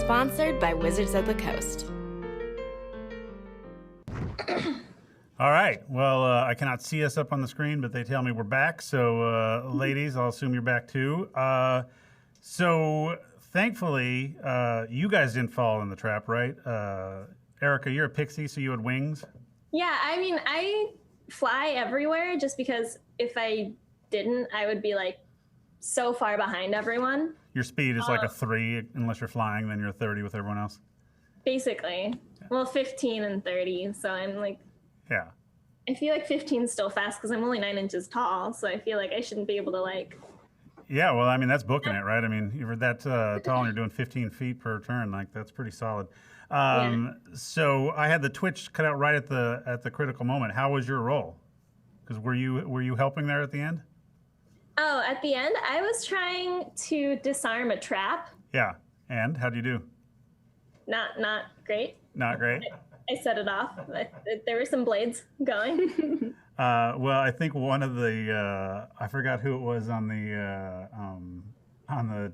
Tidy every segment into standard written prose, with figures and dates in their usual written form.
Sponsored by Wizards of the Coast. All right. Well, I cannot see us up on the screen, but they tell me we're back. So, ladies, I'll assume you're back too. So, thankfully, you guys didn't fall in the trap, right? Erica, you're a pixie, so you had wings. Yeah, I mean, I fly everywhere just because if I didn't, I would be like so far behind everyone. Your speed is like a 3, unless you're flying, then you're 30 with everyone else. Basically. Yeah. Well, 15 and 30, so I'm like... Yeah. I feel like 15 is still fast because I'm only 9 inches tall, so I feel like I shouldn't be able to like... Yeah, well, I mean, that's booking it, right? I mean, you're that tall and you're doing 15 feet per turn. Like, that's pretty solid. So I had the Twitch cut out right at the critical moment. How was your roll? Because were you helping there at the end? Oh, at the end, I was trying to disarm a trap. Yeah, and how'd you do? Not great. Not great? I set it off. There were some blades going. Well, I think one of the I forgot who it was on the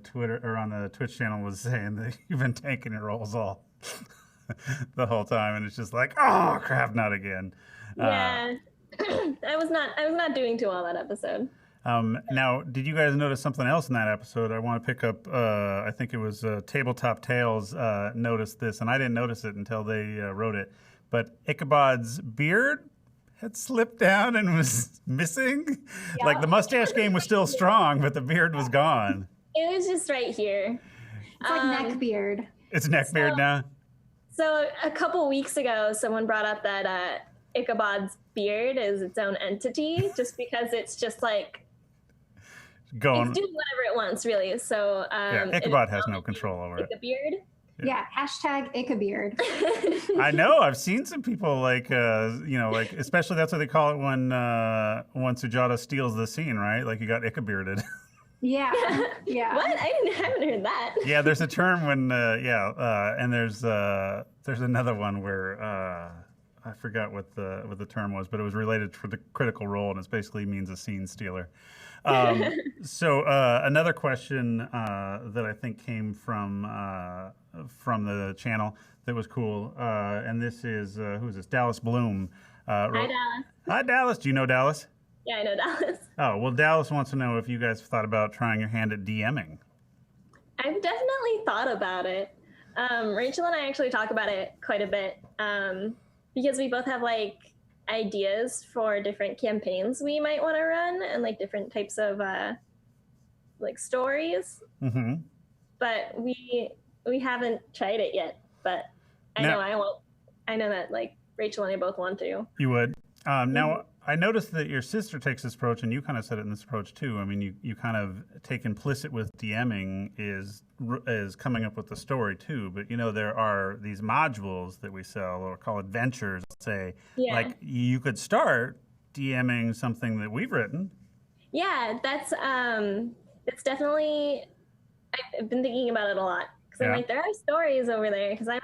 Twitter or on the Twitch channel was saying that you've been tanking your rolls all the whole time, and it's just like, oh crap, not again. Yeah, I was not doing too well that episode. Now, did you guys notice something else in that episode? I want to pick up, I think it was Tabletop Tales noticed this, and I didn't notice it until they wrote it. But Ichabod's beard had slipped down and was missing. Yeah. Like the mustache game was still strong, but the beard was gone. It was just right here. It's like neck beard. It's neck beard now? So a couple weeks ago, someone brought up that Ichabod's beard is its own entity just because it's just like... It's doing whatever it wants, really. So yeah, Ichabod has no control over it. The beard. Yeah, hashtag Ichabeard. I know. I've seen some people like, like especially that's what they call it when Sujata steals the scene, right? Like you got Ichabearded. Yeah, yeah. What? I haven't heard that. Yeah, there's a term when and there's another one where I forgot what the term was, but it was related to the critical role, and it basically means a scene stealer. So another question that I think came from the channel that was cool, and this is who is this? Dallas Bloom. Hi, Dallas. Hi, Dallas. Do you know Dallas? Yeah, I know Dallas. Oh, well, Dallas wants to know if you guys thought about trying your hand at DMing. I've definitely thought about it. Rachel and I actually talk about it quite a bit because we both have like ideas for different campaigns we might want to run and like different types of like stories. Mm-hmm. But we haven't tried it yet. But I know I won't. I know that like Rachel and I both want to. You would. Now I noticed that your sister takes this approach, and you kind of said it in this approach too. I mean, you kind of take implicit with DMing is coming up with the story too. But there are these modules that we sell or call adventures. Say, like you could start DMing something that we've written. Yeah, that's definitely. I've been thinking about it a lot because I'm like, there are stories over there. Because I'm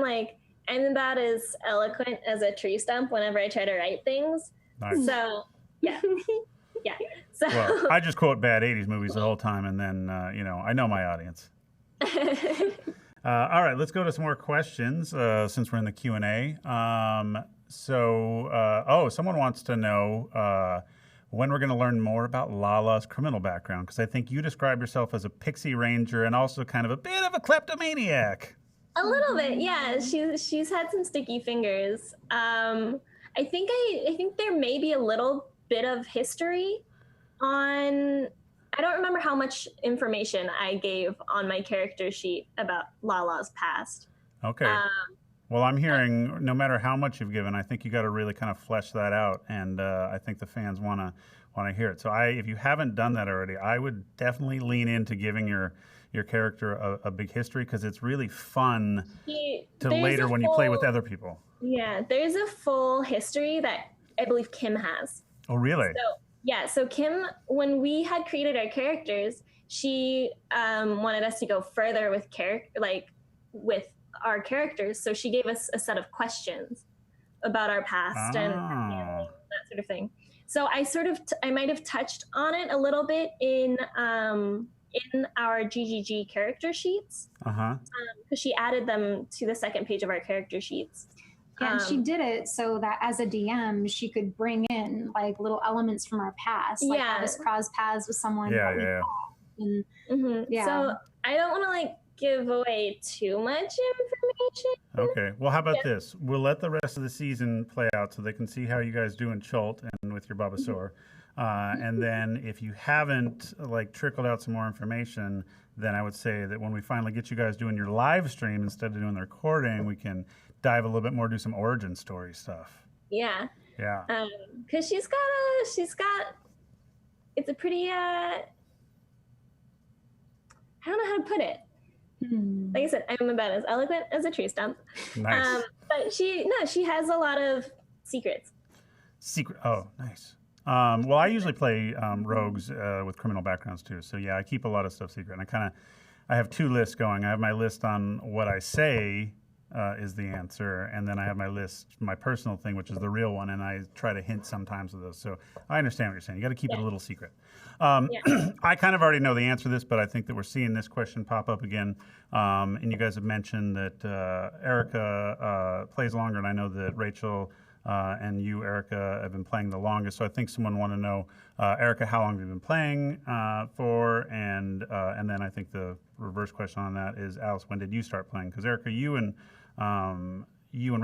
about as eloquent as a tree stump whenever I try to write things. Nice. So, yeah. So well, I just quote bad 80s movies the whole time, and then, I know my audience. All right, let's go to some more questions since we're in the Q&A. Someone wants to know when we're going to learn more about Lala's criminal background, because I think you describe yourself as a pixie ranger and also kind of a bit of a kleptomaniac. A little bit, yeah. She's had some sticky fingers. I think there may be a little bit of history on. I don't remember how much information I gave on my character sheet about Lala's past. Okay. Well, I'm hearing no matter how much you've given, I think you got to really kind of flesh that out, and I think the fans want to hear it. So if you haven't done that already, I would definitely lean into giving your character a big history, because it's really fun to later when you play with other people. Yeah, there's a full history that I believe Kim has. Oh, really? So Kim, when we had created our characters, she wanted us to go further with our characters. So she gave us a set of questions about our past and that sort of thing. So I might have touched on it a little bit in in our GGG character sheets Uh-huh. because she added them to the second page of our character sheets. Yeah, and she did it so that as a DM, she could bring in like little elements from our past, like Yeah. have us cross paths with someone. Yeah, that we yeah. And yeah. So I don't want to like give away too much information. Okay. Well, how about this? We'll let the rest of the season play out so they can see how you guys do in Chult and with your Bulbasaur. And then if you haven't like trickled out some more information, then I would say that when we finally get you guys doing your live stream instead of doing the recording, we can dive a little bit more, do some origin story stuff. Yeah. Yeah. Because she's got it's a pretty I don't know how to put it. Like I said, I'm about as eloquent as a tree stump. Nice. But she has a lot of secrets. Oh, nice. Well, I usually play rogues with criminal backgrounds too. So yeah, I keep a lot of stuff secret. And I have two lists going. I have my list on what I say is the answer, and then I have my list, my personal thing, which is the real one, and I try to hint sometimes of those. So I understand what you're saying. You got to keep it a little secret. I kind of already know the answer to this, but I think that we're seeing this question pop up again. And you guys have mentioned that Erica plays longer, and I know that Rachel and you, Erica, have been playing the longest. So I think someone want to know, Erica, how long have you been playing for? And then I think the reverse question on that is, Alice, when did you start playing? Because Erica, you and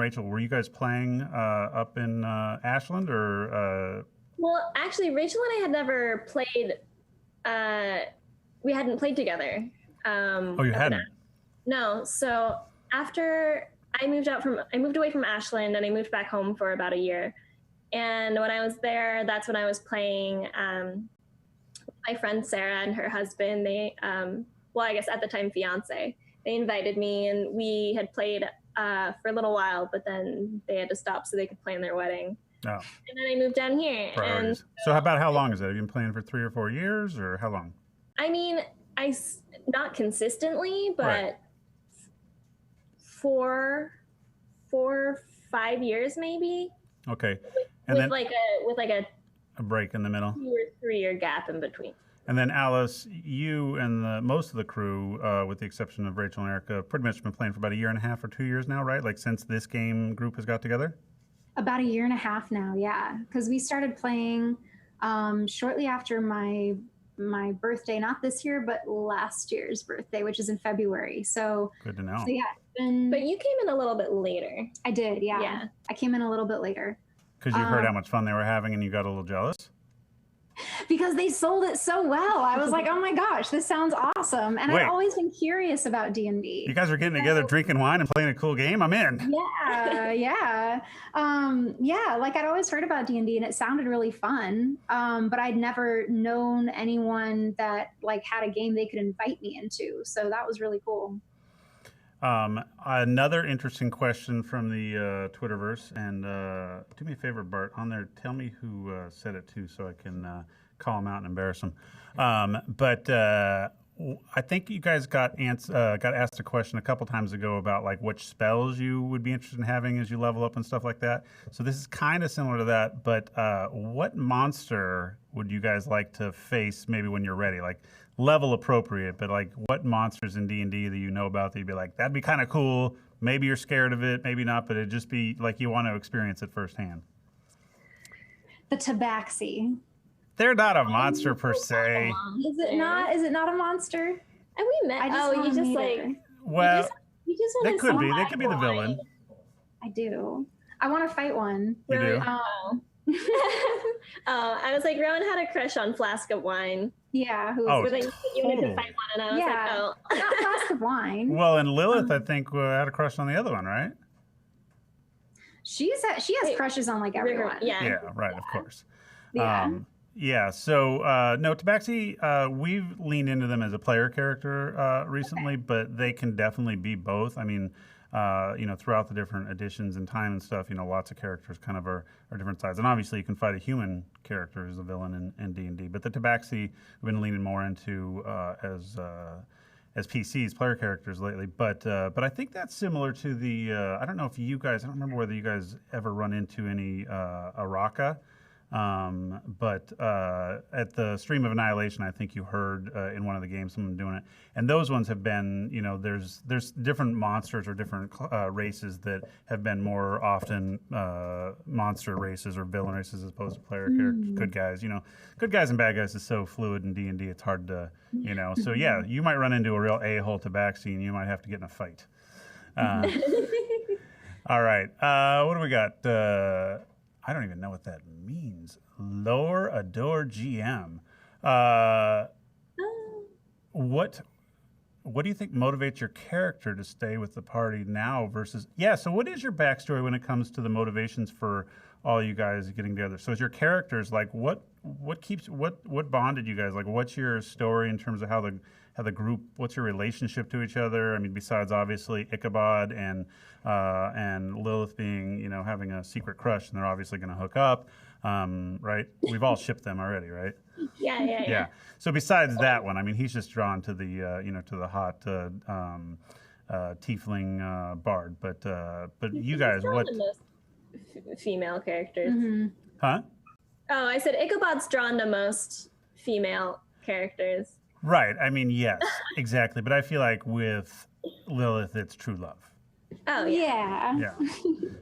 Rachel, were you guys playing up in Ashland or? Well, actually, Rachel and I had never played. We hadn't played together. Oh, you hadn't? No. So after I moved away from Ashland and I moved back home for about a year. And when I was there, that's when I was playing my friend Sarah and her husband. They, well, I guess at the time fiance, they invited me and we had played for a little while, but then they had to stop so they could plan their wedding. Oh. And then I moved down here. Priorities. And so about how long is it? Have you been playing for 3 or 4 years, or how long? I mean, not consistently, but right. 4 or 5 years maybe. Okay. And with a break in the middle. 2 or 3 year gap in between. And then Alice, you and most of the crew, with the exception of Rachel and Erica, pretty much been playing for about 1.5 years or 2 years now, right? Like since this game group has got together? About 1.5 years now, yeah. Because we started playing shortly after my birthday, not this year, but last year's birthday, which is in February. So good to know. So yeah, but you came in a little bit later. I did, yeah. Yeah. I came in a little bit later. Because you heard how much fun they were having and you got a little jealous? Because they sold it so well. I was like, oh my gosh, this sounds awesome. And I've always been curious about D&D. You guys are getting together, drinking wine and playing a cool game? I'm in. Yeah, yeah. Yeah, like I'd always heard about D&D and it sounded really fun. But I'd never known anyone that like had a game they could invite me into. So that was really cool. Another interesting question from the Twitterverse, and do me a favor, Bart, on there, tell me who said it too, so I can call them out and embarrass them. But I think you guys got asked a question a couple times ago about like which spells you would be interested in having as you level up and stuff like that. So this is kind of similar to that, but what monster would you guys like to face maybe when you're ready? Like level appropriate, but like what monsters in D&D that you know about that you'd be like, that'd be kind of cool. Maybe you're scared of it, maybe not, but it'd just be like you want to experience it firsthand. The Tabaxi. They're not a monster per se. Is it not? Is it not a monster? And we met. You just like. Well, you just they could be. They could be the villain. I do. I want to fight one. You do? I was like, Rowan had a crush on Flask of Wine. Yeah. Who was like, you need to fight one, and I was like, oh. Not Flask of Wine. Well, and Lilith, I think, had a crush on the other one, right? She has crushes on like everyone. Yeah. Yeah. Right. Of course. Yeah. Yeah, so no, Tabaxi, we've leaned into them as a player character recently, but they can definitely be both. I mean, throughout the different editions and time and stuff, lots of characters kind of are different sides. And obviously you can fight a human character as a villain in D&D, but the Tabaxi we've been leaning more into as PCs, player characters lately. But I think that's similar to the, I don't know if you guys, I don't remember whether you guys ever run into any Araka. But at the Stream of Annihilation, I think you heard in one of the games someone doing it, and those ones have been, there's different monsters or different races that have been more often monster races or villain races as opposed to player characters, good guys. Good guys and bad guys is so fluid in D&D. It's hard to, So yeah, you might run into a real a-hole tabaxi, and you might have to get in a fight. All right, what do we got? I don't even know what that means. Lower Adore GM. What do you think motivates your character to stay with the party now versus... Yeah, so what is your backstory when it comes to the motivations for all you guys getting together? So is your characters, like, what bonded you guys? Like, what's your story in terms of how the group, what's your relationship to each other? I mean, besides obviously Ichabod and Lilith being, having a secret crush, and they're obviously going to hook up, right? We've all shipped them already, right? Yeah. So besides that one, I mean, he's just drawn to the, to the hot tiefling bard. But you guys, what? The most female characters. Huh? Oh, I said Ichabod's drawn to most female characters. Right. I mean, yes, exactly. But I feel like with Lilith, it's true love. Oh, yeah. Yeah.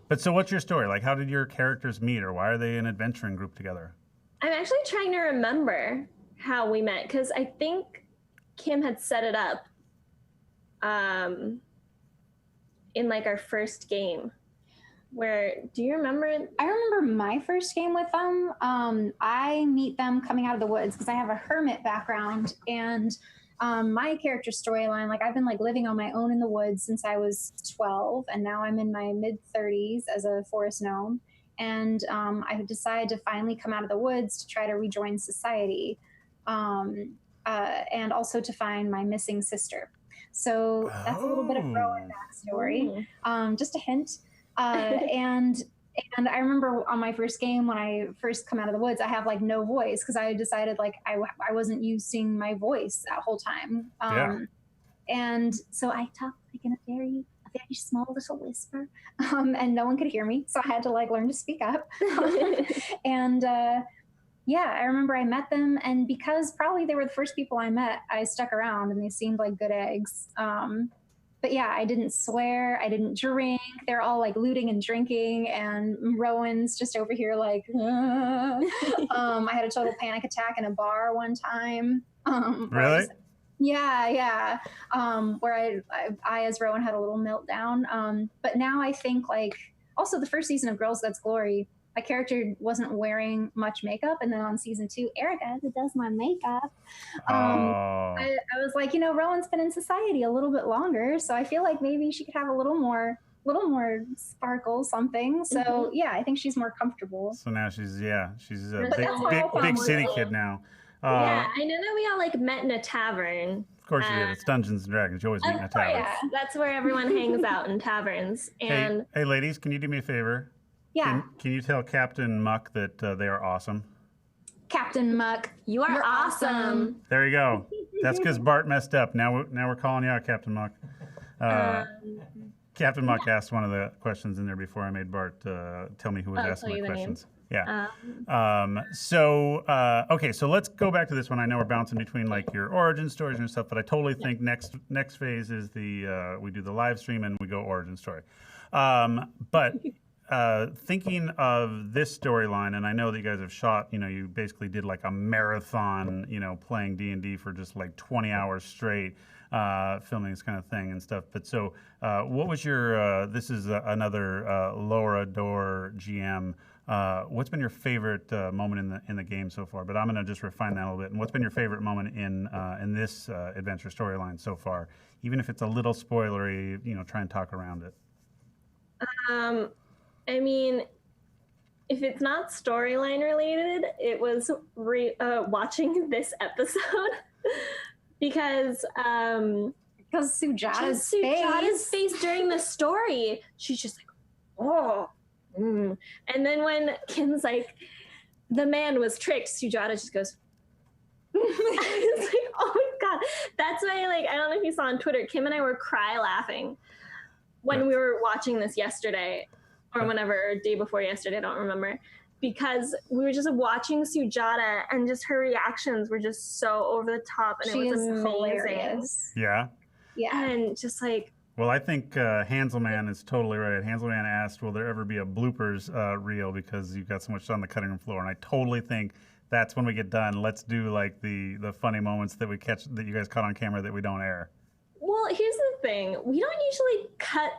But so what's your story? Like, how did your characters meet, or why are they an adventuring group together? I'm actually trying to remember how we met, because I think Kim had set it up in like our first game. Do you remember? I remember my first game with them. I meet them coming out of the woods because I have a hermit background, and my character storyline, like I've been like living on my own in the woods since I was 12, and now I'm in my mid-30s as a forest gnome. And I decided to finally come out of the woods to try to rejoin society, and also to find my missing sister. So that's a little bit of Rowan backstory. Just a hint. And I remember on my first game, when I first come out of the woods, I have like no voice because I decided like I wasn't using my voice that whole time. And so I talked like in a very small little whisper, and no one could hear me. So I had to like learn to speak up. And I remember I met them, and because probably they were the first people I met, I stuck around, and they seemed like good eggs. But yeah, I didn't swear, I didn't drink. They're all like looting and drinking, and Rowan's just over here like, I had a total panic attack in a bar one time. Really? Yeah. Where I as Rowan had a little meltdown. But now I think like, also the first season of Girls That's Glory, my character wasn't wearing much makeup, and then on season 2, Erica, who does my makeup, I was like, Rowan's been in society a little bit longer, so I feel like maybe she could have a little more sparkle, something. So yeah, I think she's more comfortable. So now she's a big city kid now. Yeah, I know that we all like met in a tavern. Of course you did. It's Dungeons and Dragons. You always meet in a tavern. Yeah, that's where everyone hangs out, in taverns. And hey, ladies, can you do me a favor? Yeah. Can you tell Captain Muck that they are awesome? Captain Muck, you're awesome. There you go. That's because Bart messed up. Now we're calling you out, Captain Muck. Captain Muck asked one of the questions in there before I made Bart tell me who was asking the questions. Yeah. Okay, so let's go back to this one. I know we're bouncing between like your origin stories and stuff, but I totally think next phase is we do the live stream and we go origin story. But thinking of this storyline, and I know that you guys have shot, you basically did like a marathon, playing D&D for just like 20 hours straight, filming this kind of thing and stuff. But so what was your, this is another Laura Door GM, what's been your favorite moment in the game so far? But I'm going to just refine that a little bit. And what's been your favorite moment in this adventure storyline so far? Even if it's a little spoilery, try and talk around it. I mean, if it's not storyline related, it was watching this episode because Sujata's face during the story, she's just like, oh. And then when Kim's like, the man was tricked, Sujata just goes, it's like, oh my God. That's why, like, I don't know if you saw on Twitter, Kim and I were cry laughing when we were watching this yesterday or whenever, day before yesterday, I don't remember. because we were just watching Sujata and just her reactions were just so over the top, and She it was is amazing. hilarious. Yeah. Yeah. And just like, Well, I think Hanselman is totally right. Hanselman asked, will there ever be a bloopers reel because you've got so much on the cutting room floor? And I totally think that's when we get done. Let's do like the funny moments that we catch, that you guys caught on camera that we don't air. well, here's the thing. We don't usually cut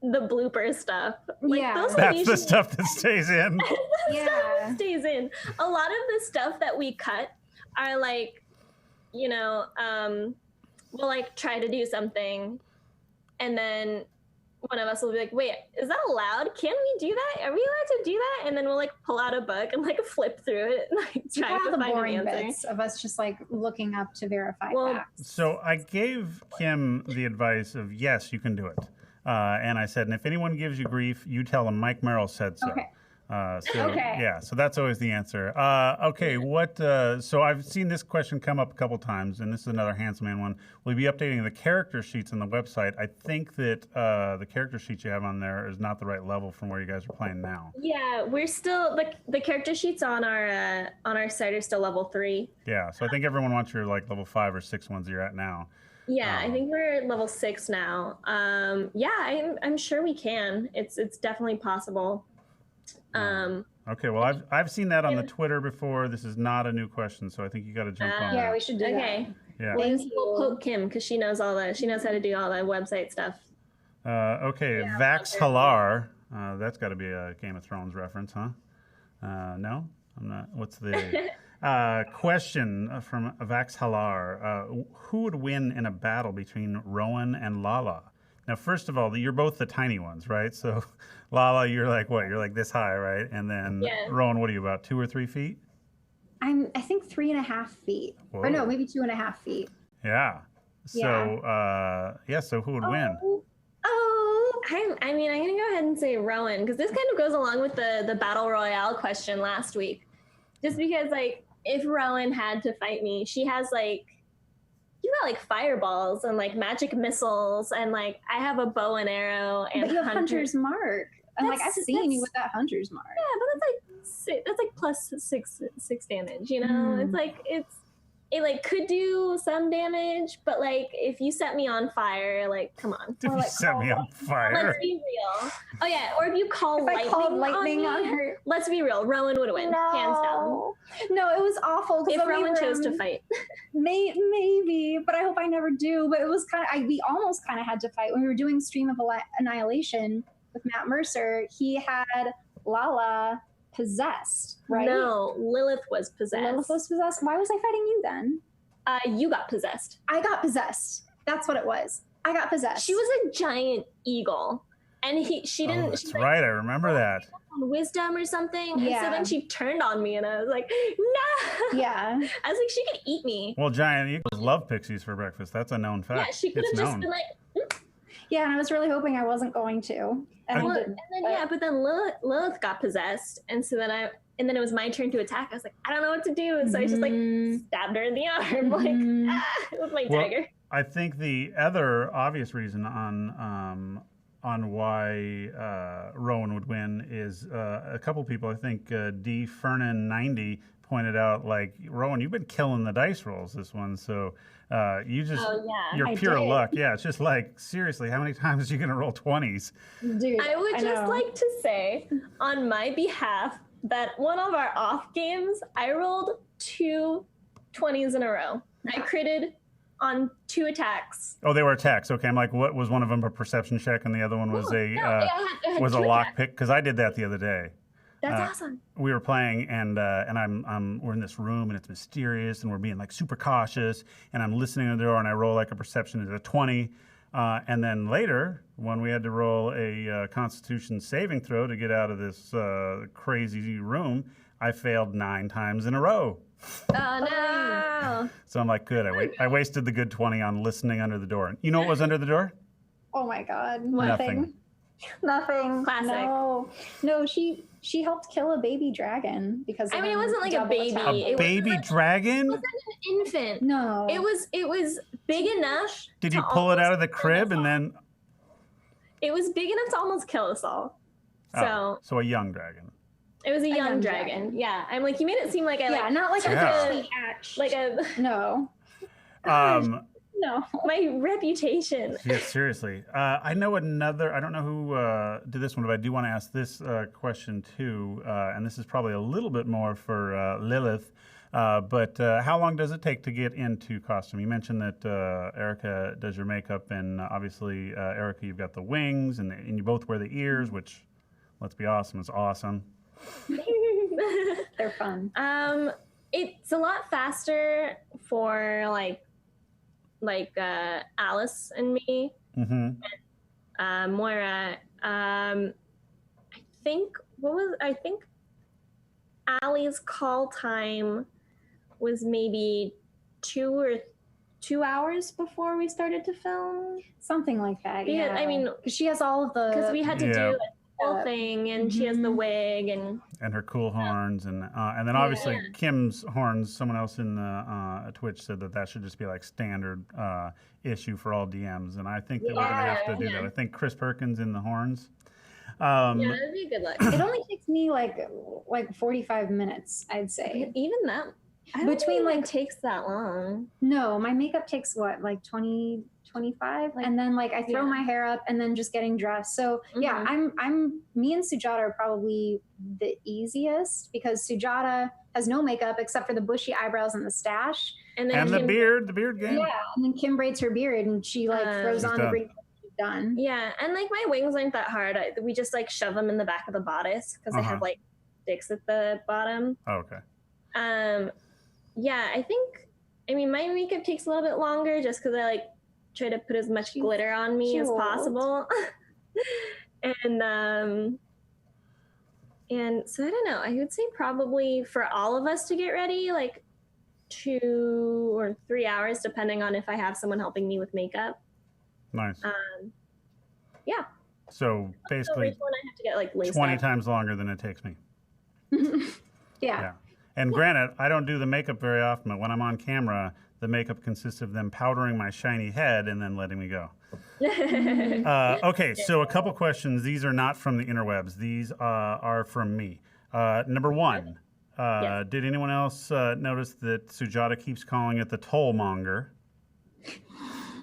the blooper stuff. Like, Yeah. those are That's usually the stuff that stays in. Yeah. stays in. A lot of the stuff that we cut are like, you know, we'll like try to do something, and then one of us will be like, wait, is that allowed? Can we do that? Are we allowed to do that? And then we'll like pull out a book and like flip through it and like You try have to the find boring an answer. bits of us just like looking up to verify Well, facts. So I gave Kim the advice of, yes, you can do it. And I said, and if anyone gives you grief, you tell them Mike Merrill said so. Okay. Okay. Yeah, so that's always the answer. Okay, so I've seen this question come up a couple times, and this is another Handsome Man one. Will you be updating the character sheets on the website? I think that the character sheets you have on there is not the right level from where you guys are playing now. yeah, we're still the character sheets on our site are still level 3. Yeah, so I think everyone wants your like level 5 or 6 ones you're at now. Yeah, I think we're at level 6 now. Yeah, I'm sure we can. It's definitely possible. Okay, well, I've seen that on the Twitter before. This is not a new question, so I think you got to jump on Yeah, that. we should do Okay. Yeah. Thank We'll you. poke Kim because she knows she knows how to do all the website stuff. Okay, Vax Halar. That's got to be a Game of Thrones reference, huh? No, I'm not. What's the question from Vax Halar? Who would win in a battle between Rowan and Lala? Now, first of all, you're both the tiny ones, right? So, Lala, you're like what? You're like this high, right? And then Yeah. Rowan, what are you, about 2 or 3 feet? I think 3.5 feet. Or no, Whoa. maybe 2.5 feet. Yeah. So, so who would win? I mean, I'm gonna go ahead and say Rowan because this kind of goes along with the battle royale question last week. Just because, like, if Rowan had to fight me, she has like, you got like fireballs and like magic missiles, and like I have a bow and arrow and But you have Hunter's Mark. And like I've seen you with that Hunter's Mark. Yeah, but that's like plus six damage. You know, it's like it like could do some damage, but like if you set me on fire, like come on, If you set me on fire. let's be real. Oh yeah, or if you call If I called lightning on me, her. let's be real, Rowan would win, hands down. No, it was awful. If Rowan chose to fight. Maybe, but I hope I never do. But it was kind of, we almost kind of had to fight when we were doing Stream of Annihilation with Matt Mercer. He had Lala possessed, right? No, Lilith was possessed. Lilith was possessed. Why was I fighting you then? You got possessed. I got possessed. That's what it was. I got possessed. She was a giant eagle, and she didn't. Oh, that's she, right. I remember that. on wisdom or something. And so Yeah. then she turned on me, and I was like, no. Yeah. I was like, she could eat me. Well, giant eagles love pixies for breakfast. That's a known fact. Yeah, she could It's have just known. been like, Yeah, and I was really hoping I wasn't going to. And well, I and didn't. then but then Lilith got possessed, and so then it was my turn to attack. I was like, I don't know what to do, and so I just like stabbed her in the arm, like with my dagger. I think the other obvious reason on why Rowan would win is a couple people. I think D Fernan 90 pointed out, like, Rowan, you've been killing the dice rolls this one, so you just you're I pure did. luck. Yeah, it's just like, seriously, how many times are you gonna roll 20s? Dude, I would just know. like to say, on my behalf, that one of our off games, I rolled 2 20s in a row. I critted on 2 attacks. Oh, they were attacks. Okay, I'm like, what was one of them a perception check, and the other one was I had was a 2 lock attacks. pick? Because I did that the other day. That's awesome. We were playing, and we're in this room, and it's mysterious, and we're being like super cautious, and I'm listening to the door, and I roll like a perception as a 20, and then later, when we had to roll a Constitution saving throw to get out of this crazy room, I failed 9 times in a row. Oh no! So I'm like, good. I wasted the good 20 on listening under the door. You know what was under the door? Oh my God. Nothing. Nothing. Classic. No, she helped kill a baby dragon because I mean, it wasn't like a double baby. attack. A It baby wasn't dragon? an infant. No. It was big enough. Did to you pull it out of the almost kill crib us and all. then? It was big enough to almost kill us all. So So a young dragon. It was a young young dragon. dragon. Yeah, I'm like, you made it seem like I Yeah, like not like Yeah. a hatched. like a no, Um, no. my reputation. yeah, seriously. I know another. I don't know who did this one, but I do want to ask this question too. And this is probably a little bit more for Lilith. But how long does it take to get into costume? You mentioned that Erica does your makeup, and obviously, Erica, you've got the wings, and you both wear the ears, which, let's be awesome, is awesome. They're fun. It's a lot faster for like Alice and me. Mm-hmm. Moira. I think Allie's call time was maybe 2 hours before we started to film. Something like that. Because, Yeah. I mean, because she has all of the. because we had to Yeah. do a whole thing, and she has the wig, and And her cool horns, and then obviously Kim's horns. Someone else in the Twitch said that should just be like standard issue for all DMs, and I think that we're gonna have to do that. I think Chris Perkins in the horns. yeah, that'd be a good luck. It only takes me like 45 minutes, I'd say. Even that, I don't Between, think it like- takes that long. No, my makeup takes what, like 20, 25, and then like I throw Yeah. my hair up and then just getting dressed. So yeah, me and Sujata are probably the easiest because Sujata has no makeup except for the bushy eyebrows and the stash. And then And the Kim- beard game. Yeah, and then Kim braids her beard and she like throws She's on done. the braid. She's done. Yeah, and like my wings aren't that hard. We just like shove them in the back of the bodice because they have like sticks at the bottom. Oh, okay. Yeah, I mean my makeup takes a little bit longer just because I like try to put as much glitter on me as cute. possible. and so I don't know. I would say probably for all of us to get ready, like 2 or 3 hours, depending on if I have someone helping me with makeup. Nice. Yeah. So So basically, Rachel and I have to get like laced 20 up. times longer than it takes me. Yeah. And granted, I don't do the makeup very often, but when I'm on camera, the makeup consists of them powdering my shiny head and then letting me go. Okay, so a couple questions. These are not from the interwebs. These are from me. Number one, Yes. did anyone else notice that Sujata keeps calling it the tollmonger?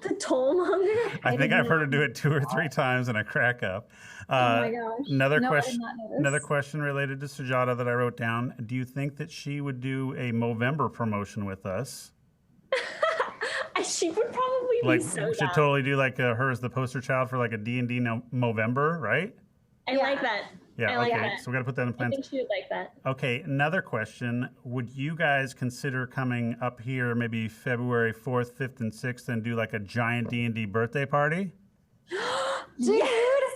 The tollmonger? I think I've heard her do it 2 or 3 times, and I crack up. Oh my gosh. Another No, I did question. not notice. Another question related to Sujata that I wrote down. Do you think that she would do a Movember promotion with us? She would probably Like, be so should down. totally do like her as the poster child for like a D&D Movember, right? I like that. Yeah. I like Okay. that. So we got to put that in I plans. think she would like that. Okay. Another question: would you guys consider coming up here maybe February 4th, 5th, and 6th and do like a giant D&D birthday party? Dude,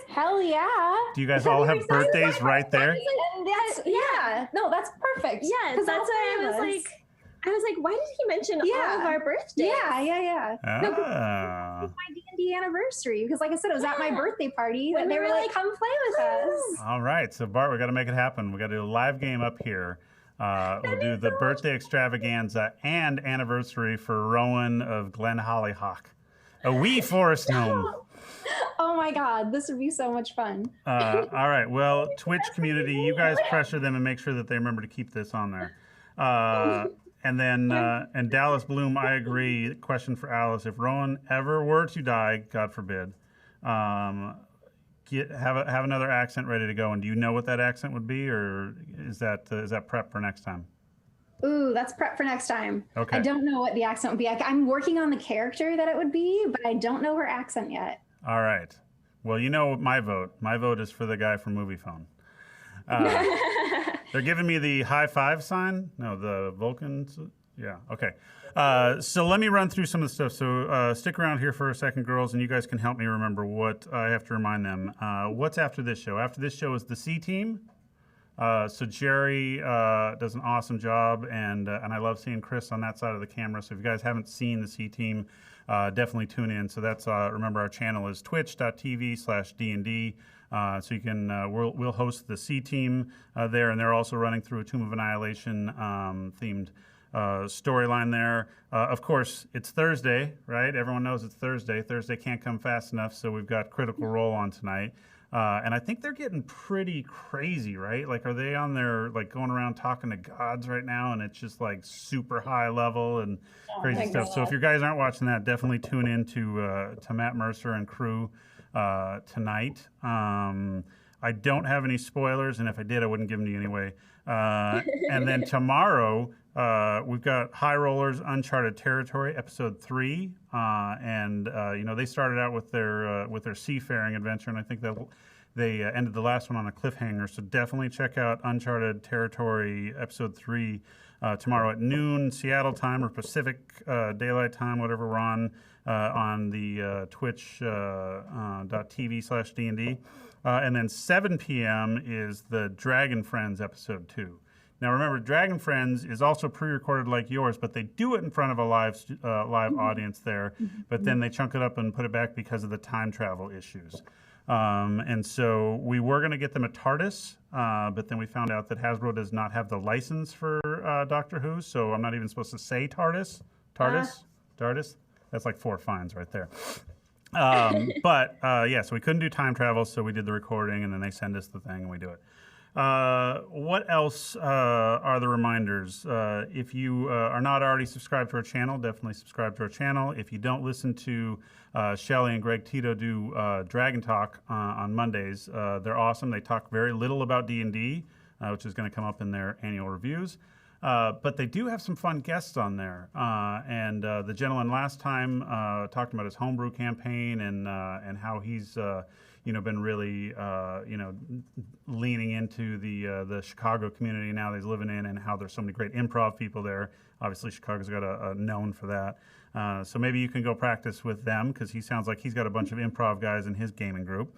hell yeah. Do you guys all have birthdays right there? And that's, yeah. No, that's perfect. Yeah, 'Cause that's all why three I of was us- like, why did he mention all Yeah. of our birthdays? Yeah. No, 'cause Ah. my D&D anniversary because like I said it was at my Yeah. birthday party When that they we were were like like, come play with us. All right, so Bart, we got to make it happen. We got to do a live game up here. We'll do the birthday extravaganza and anniversary for Rowan of Glen Hollyhock, a wee forest gnome. Oh my god, this would be so much fun. All right, well, Twitch community, you guys pressure them and make sure that they remember to keep this on there. And then, and Dallas Bloom, I agree. Question for Alice: if Rowan ever were to die, God forbid, have another accent ready to go. And do you know what that accent would be, or is that prep for next time? Ooh, that's prep for next time. Okay. I don't know what the accent would be. I'm working on the character that it would be, but I don't know her accent yet. All right. Well, you know my vote. My vote is for the guy from Movie Phone. They're giving me the high five sign. No, the Vulcans. Yeah. Okay. So let me run through some of the stuff. So stick around here for a second, girls, and you guys can help me remember what I have to remind them. What's after this show? After this show is the C Team. So Jerry does an awesome job, and I love seeing Chris on that side of the camera. So if you guys haven't seen the C Team, definitely tune in. So that's remember our channel is twitch.tv/DND. So you can we'll host the C Team there, and they're also running through a Tomb of Annihilation themed storyline there. Of course, it's Thursday, right? Everyone knows it's Thursday. Thursday can't come fast enough, so we've got Critical Role on tonight. And I think they're getting pretty crazy, right? Like, are they on their, like, going around talking to gods right now? And it's just like super high level and crazy my stuff. So if you guys aren't watching that, definitely tune in to Matt Mercer and crew tonight. I don't have any spoilers, and if I did, I wouldn't give them to you anyway. And then tomorrow, we've got High Rollers Uncharted Territory, episode 3, and they started out with their seafaring adventure, and I think that they ended the last one on a cliffhanger. So definitely check out Uncharted Territory, episode 3, tomorrow at noon Seattle time or Pacific Daylight Time, whatever we're on the twitch.tv/D&D. And then 7 p.m. is the Dragon Friends episode 2. Now remember, Dragon Friends is also pre-recorded like yours, but they do it in front of a live audience there. But then they chunk it up and put it back because of the time travel issues. And so we were going to get them at TARDIS, but then we found out that Hasbro does not have the license for Doctor Who, so I'm not even supposed to say TARDIS. TARDIS. That's like 4 fines right there. But so we couldn't do time travel, so we did the recording, and then they send us the thing, and we do it. What else are the reminders? If you are not already subscribed to our channel, definitely subscribe to our channel. If you don't listen to Shelly and Greg Tito do Dragon Talk on Mondays, they're awesome. They talk very little about D&D, which is going to come up in their annual reviews. But they do have some fun guests on there. And the gentleman last time talked about his homebrew campaign and how he's been really leaning into the Chicago community now that he's living in, and how there's so many great improv people there. Obviously, Chicago's got a known for that. So maybe you can go practice with them, because he sounds like he's got a bunch of improv guys in his gaming group.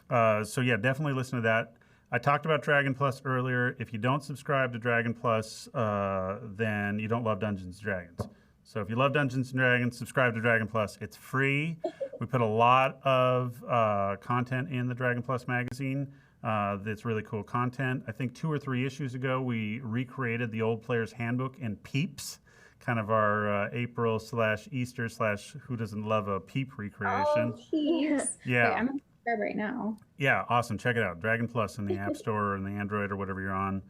So yeah, definitely listen to that. I talked about Dragon Plus earlier. If you don't subscribe to Dragon Plus, then you don't love Dungeons & Dragons. So if you love Dungeons & Dragons, subscribe to Dragon Plus. It's free. We put a lot of content in the Dragon Plus magazine that's really cool content. I think 2 or 3 issues ago, we recreated the Old Player's Handbook in Peeps, kind of our April/Easter/ Who Doesn't Love a Peep recreation. Oh, Peeps. Yeah. Wait, I'm going to subscribe right now. Yeah, awesome. Check it out. Dragon Plus in the App Store or in the Android or whatever you're on.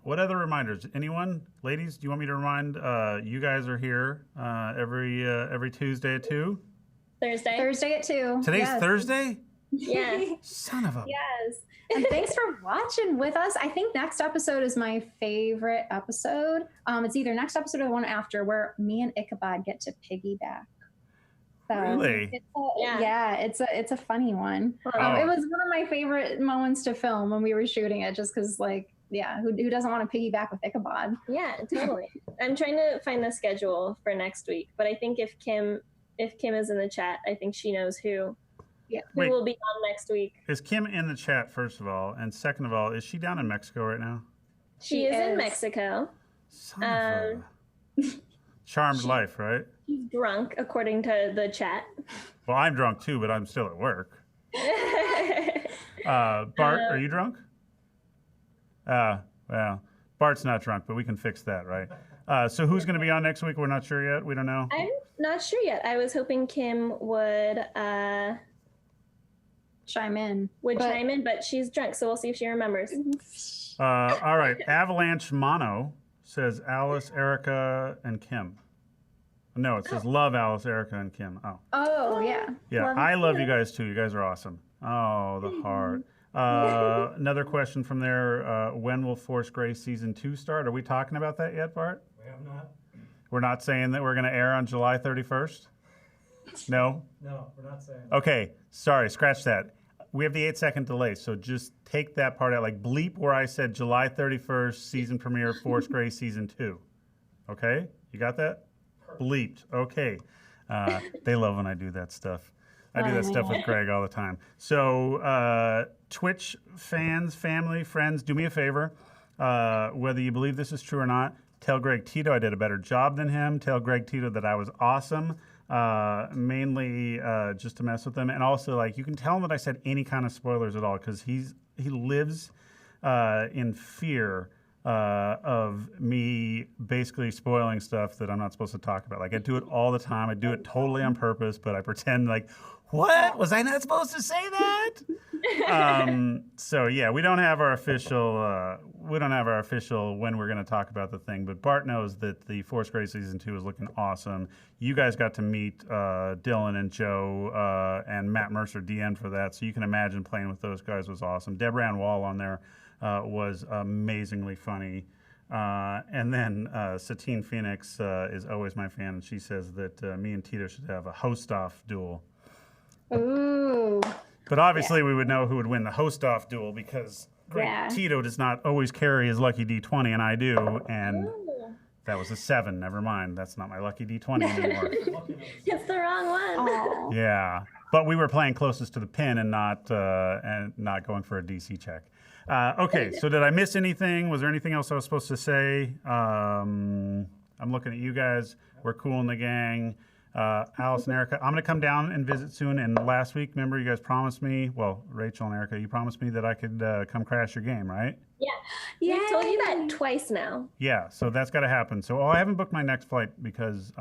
What other reminders? Anyone? Ladies, do you want me to remind you guys are here every Tuesday at 2? Thursday at 2. Today's Yes. Thursday? Yeah. Son of a... Yes. And thanks for watching with us. I think next episode is my favorite episode. It's either next episode or the one after, where me and Ichabod get to piggyback. So Really? It's a funny one. Oh. It was one of my favorite moments to film when we were shooting it, just because, who doesn't want to piggyback with Ichabod? Yeah, totally. I'm trying to find the schedule for next week, but I think if Kim is in the chat, I think she knows who will be on next week. Is Kim in the chat, first of all? And second of all, is she down in Mexico right now? She is in Mexico. Son of a... Charmed life, right? She's drunk, according to the chat. Well, I'm drunk too, but I'm still at work. Bart, are you drunk? Well, Bart's not drunk, but we can fix that, right? So who's going to be on next week? We're not sure yet. We don't know. I'm not sure yet. I was hoping Kim would chime in, but she's drunk, so we'll see if she remembers. All right. Avalanche Mono says Alice, Erica, and Kim. No, it says love Alice, Erica, and Kim. Oh, yeah. Yeah, I love you guys too. You guys are awesome. Oh, the heart. Another question from there. When will Force Grey Season 2 start? Are we talking about that yet, Bart? We have not. We're not saying that we're going to air on July 31st? No? No, we're not saying. Okay, sorry, scratch that. We have the 8-second delay, so just take that part out. Like bleep where I said July 31st, season premiere, Force Grey Season 2. Okay? You got that? Bleeped. Okay. They love when I do that stuff. I do that stuff with Greg all the time. So Twitch fans, family, friends, do me a favor. Whether you believe this is true or not, tell Greg Tito I did a better job than him. Tell Greg Tito that I was awesome, mainly just to mess with him. And also, like, you can tell him that I said any kind of spoilers at all, because he lives in fear of me basically spoiling stuff that I'm not supposed to talk about. Like, I do it all the time. I do it totally on purpose, but I pretend like, What? Was I not supposed to say that? So yeah, we don't have our official when we're going to talk about the thing, but Bart knows that the Force Grey Season 2 is looking awesome. You guys got to meet Dylan and Joe and Matt Mercer DN for that, so you can imagine playing with those guys was awesome. Deborah Ann Wall on there was amazingly funny. And then Satine Phoenix is always my fan, and she says that me and Tito should have a host-off duel. Ooh. But obviously we would know who would win the host-off duel because Tito does not always carry his lucky D20, and I do, and that was a 7. Never mind. That's not my lucky D20 anymore. It's the wrong one. Aw. Yeah. But we were playing closest to the pin and not going for a DC check. Okay, so did I miss anything? Was there anything else I was supposed to say? I'm looking at you guys. We're cool in the gang. Alice and Erica, I'm going to come down and visit soon. And last week, remember, you guys promised me, well, Rachel and Erica, you promised me that I could come crash your game, right? Yeah. We've told you that twice now. Yeah, so that's got to happen. So I haven't booked my next flight because,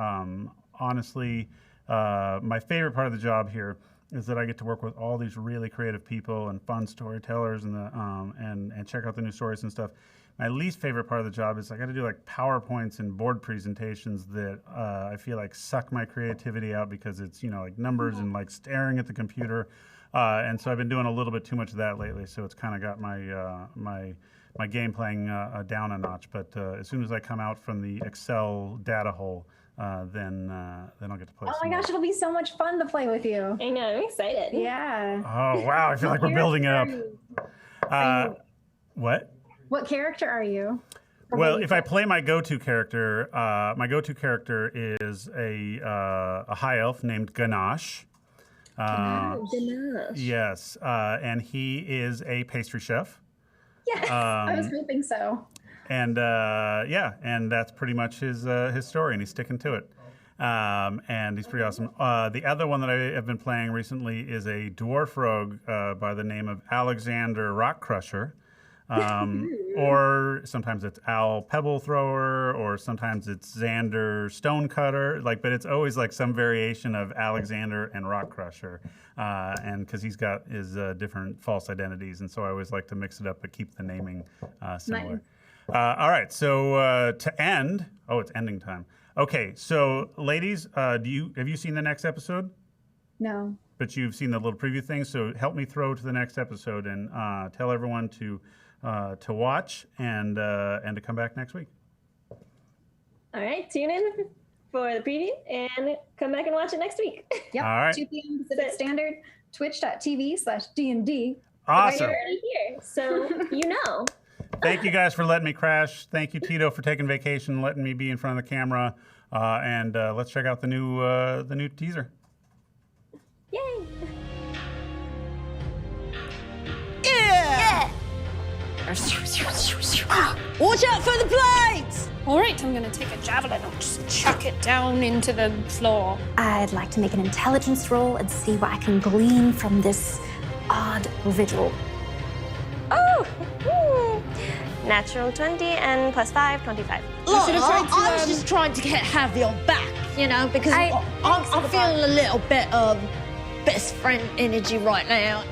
honestly, my favorite part of the job here is that I get to work with all these really creative people and fun storytellers and check out the new stories and stuff. My least favorite part of the job is I got to do like PowerPoints and board presentations that I feel like suck my creativity out because it's, like numbers and like staring at the computer. And so I've been doing a little bit too much of that lately. So it's kind of got my game playing down a notch. But as soon as I come out from the Excel data hole, then I'll get to play. Oh my gosh, it'll be so much fun to play with you. I know, I'm excited. Yeah. Oh wow, I feel like we're building it up. What? What character are you? Well, if I play my go-to character is a high elf named Ganache. Ganache. Yes, and he is a pastry chef. Yes, I was hoping so. And and that's pretty much his story, and he's sticking to it. And he's pretty awesome. The other one that I have been playing recently is a dwarf rogue by the name of Alexander Rock Crusher. Or sometimes it's Al Pebble Thrower, or sometimes it's Xander Stonecutter. But it's always like some variation of Alexander and Rock Crusher, and because he's got his different false identities, and so I always like to mix it up but keep the naming similar. Nice. All right, so to end, it's ending time. Okay, so ladies, have you seen the next episode? No. But you've seen the little preview thing, so help me throw to the next episode and tell everyone to watch and to come back next week. All right, tune in for the preview and come back and watch it next week. Yep. All right. 2 p.m. Pacific Standard, twitch.tv/D&D. Awesome. You're already here, so you know. Thank you guys for letting me crash. Thank you, Tito, for taking vacation and letting me be in front of the camera. And let's check out the new teaser. Yay! Yeah! Watch out for the blades! All right, I'm gonna take a javelin and just chuck it down into the floor. I'd like to make an intelligence roll and see what I can glean from this odd vigil. Oh! Natural 20 and +5, 25. Look, I was just trying to get Javi on back, because I'm feeling a little bit of best friend energy right now.